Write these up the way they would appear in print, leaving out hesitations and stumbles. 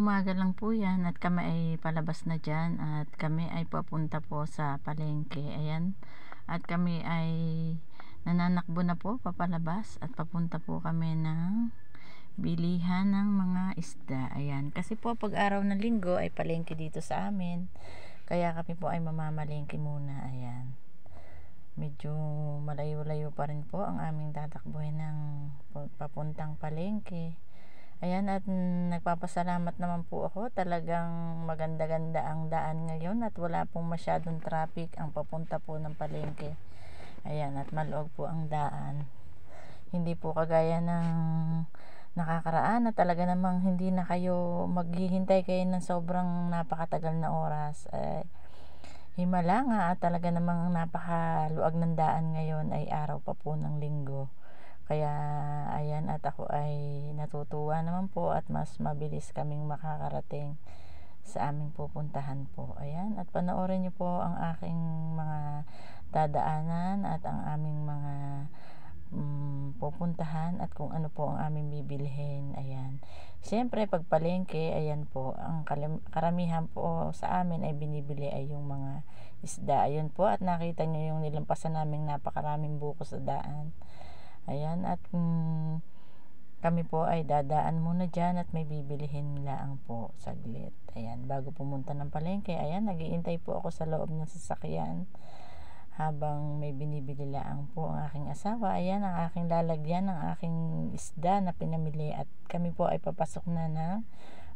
umaga lang po yan at kami ay palabas na dyan at kami ay papunta po sa palengke. Ayan. At kami ay nananakbo na po papalabas at papunta po kami ng bilihan ng mga isda. Ayan. Kasi po pag araw ng linggo ay palengke dito sa amin. Kaya kami po ay mamamalengke muna. Ayan. Medyo malayo-layo pa rin po ang aming tatakbuhin ng papuntang palengke. Ayan, at nagpapasalamat naman po ako. Talagang maganda-ganda ang daan ngayon at wala pong masyadong traffic ang papunta po ng palengke. Ayan, at maluwag po ang daan. Hindi po kagaya ng nakakaraan na talaga namang hindi na kayo maghihintay kayo ng sobrang napakatagal na oras. Himala nga at talaga namang napakaluwag ng daan ngayon ay araw pa po ng linggo. Kaya ayan, at ako ay natutuwa naman po at mas mabilis kaming makakarating sa aming pupuntahan po. Ayan, at panoorin niyo po ang aking mga dadaanan at ang aming mga pupuntahan at kung ano po ang aming bibilhin. Ayan. Siyempre pag palengke, ayan po, ang karamihan po sa amin ay binibili ay yung mga isda. Ayun po, at nakita niyo yung nilampasan naming napakaraming buko sa daan. Ayan, at kami po ay dadaan muna dyan at may bibilihin laang po saglit. Ayan, bago pumunta ng palengke, ayan, nag-iintay po ako sa loob ng sasakyan habang may binibili laang po ang aking asawa. Ayan, ang aking lalagyan ng aking isda na pinamili at kami po ay papasok na ng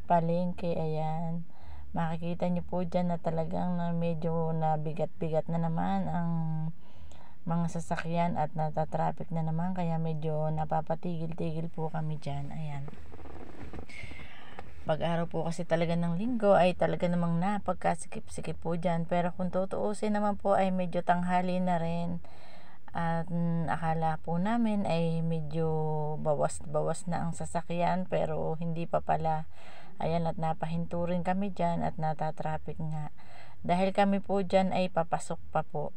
palengke. Ayan, makikita nyo po dyan na talagang medyo nabigat-bigat na naman ang mga sasakyan at natatraffic na naman, kaya medyo napapatigil-tigil po kami dyan. Ayan, pag araw po kasi talaga ng linggo ay talaga namang napagkasikip-sikip po dyan, pero kung tutuusin naman po ay medyo tanghali na rin at akala po namin ay medyo bawas na ang sasakyan, pero hindi pa pala. Ayan, at napahinto rin kami dyan at natatraffic nga dahil kami po dyan ay papasok pa po.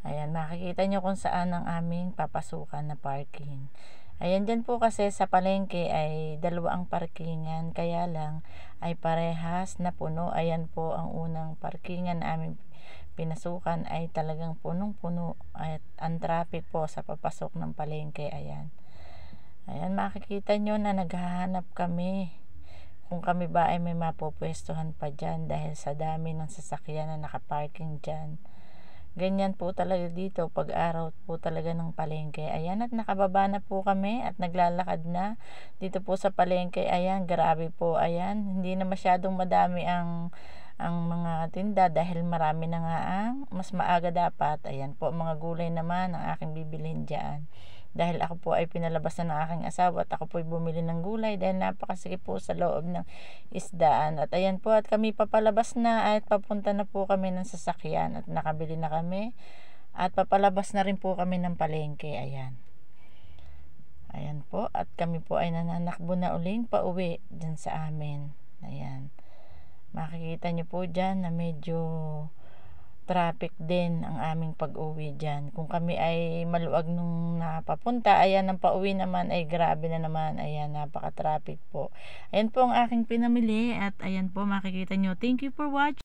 Ayan, makikita nyo kung saan ang aming papasukan na parking. Ayan, dyan po kasi sa palengke ay dalawa ang parkingan, kaya lang ay parehas na puno. Ayan po, ang unang parkingan na aming pinasukan ay talagang punong-puno at ang traffic po sa papasok ng palengke. Ayan. Ayan, makikita nyo na naghahanap kami kung kami ba ay may mapupwestuhan pa dyan dahil sa dami ng sasakyan na nakaparking dyan. Ganyan po talaga dito pag araw po talaga ng palengke. Ayan, at nakababa na po kami at naglalakad na dito po sa palengke. Ayan, grabe po. Ayan, hindi na masyadong madami ang mga tinda dahil marami na nga ang mas maaga dapat. Ayan po, mga gulay naman ang aking bibilhin dyan. Dahil ako po ay pinalabas na ng aking asawa at ako po ay bumili ng gulay dahil napakasikip po sa loob ng isdaan. At ayan po, at kami papalabas na at papunta na po kami ng sasakyan at nakabili na kami at papalabas na rin po kami ng palengke. Ayan. Ayan po, at kami po ay nananakbo na uling pauwi dyan sa amin. Ayan. Makikita nyo po dyan na medyo traffic din ang aming pag-uwi dyan. Kung kami ay maluwag nung napapunta, ayan, ang pauwi naman ay grabe na naman. Ayan, napaka-traffic po. Ayan po ang aking pinamili at ayan po, makikita nyo. Thank you for watching.